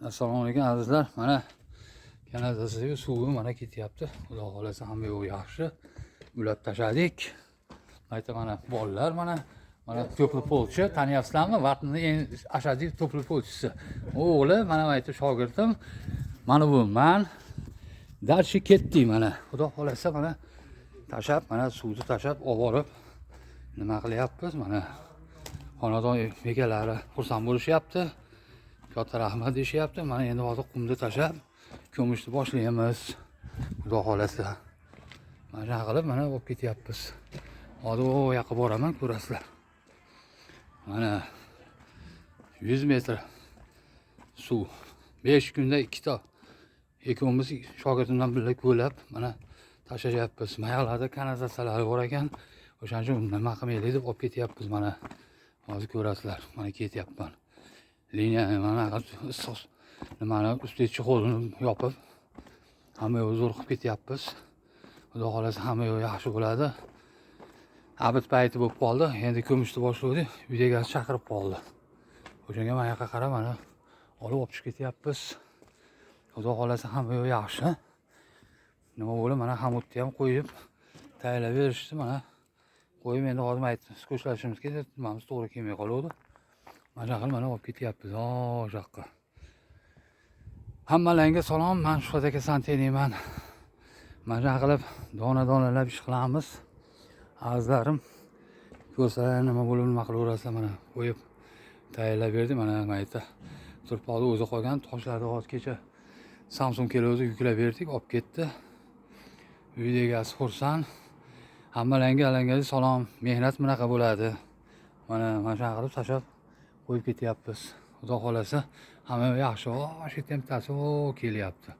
Assalomu alaykum azizlar. Mana kanalizatsiyaga suvi mana ketyapti. Xudo xolasa hamma yo'q yaxshi. Ulab tashladik. Mana bolalar mana to'pli polchi, taniyapsizlarmi? Vatnning eng ashaddiy to'pli polchisi. O'g'li mana shogirdim. Mana bu men. Darshi ketdi mana. Xudo xolasa mana tashab, mana suvni tashab olib borib nima qilyapmiz? Mana xonadon egalari xursand bo'lishyapti. Katta rahmat deyishyapti. Mana endi hozir qumni tashab, ko'mishni boshlaymiz. Xudo xolasa. Mana qilib mana olib ketyapmiz. Hozir u yoqqa boraman, ko'rasizlar. Mana 100 metr suv. 5 kunda ikkita. Ikkovimiz shogirdimdan birga ko'lab, mana tashlayapmiz. Mayaqlarda kanalizatsiyalar bor ekan. O'shaning uchun nima qilmaylik deb olib ketyapmiz mana. Hozir ko'rasizlar. Mana ketyapman. Liniya mana issiq nimani ustiga chexolini yopib, hamma yo'q zo'r qilib ketyapmiz. Xudo xolasa hamma yo'q yaxshi bo'ladi. Abid payti bo'lib qoldi. Endi ko'mishni boshlaydik. Uydaga chaqirib qoldi. O'shanga mana yoqqa qarab mana olib chiqib ketyapmiz. Xudo xolasa hamma yo'q yaxshi. Nima bo'lib mana hamutni ham qo'yib tayyorlab berishdi mana. Qo'yib endi hozir ko'chlashimiz kerak. Nimamiz to'g'ri kelmay qoladi. Mana mana olib ketyapmiz. O'shoqqa. Hammalarga salom. Men Shuhrat aka Santeniman. Mana qilib dona-donalab ish qilamiz. Azizlarim ko'rsalar nima bo'lib nima qilaverasizlar mana qo'yib tayyorlab berdi. Mana mayta turpog'i o'zi qolgan toshlarni hozir kecha Samsung keluvdi, yuklab berdik, olib ketdi. Uyda egasi xursand. Hammalarga salom. Mehnat bunaqa bo'ladi. Mana qilib tashab qo'yib ketyapmiz. Xudo xolasa hamma yaxshi. Shu temptasi kelyapti.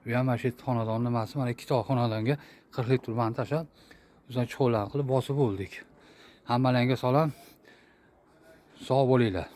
Bu ham mana shu xonadon nimasi, mana ikkita xonadonga 40 litr ban tashab, o'zdan cho'lan qilib bosib bo'ldik. Hammalarga salom. Sog' bo'linglar.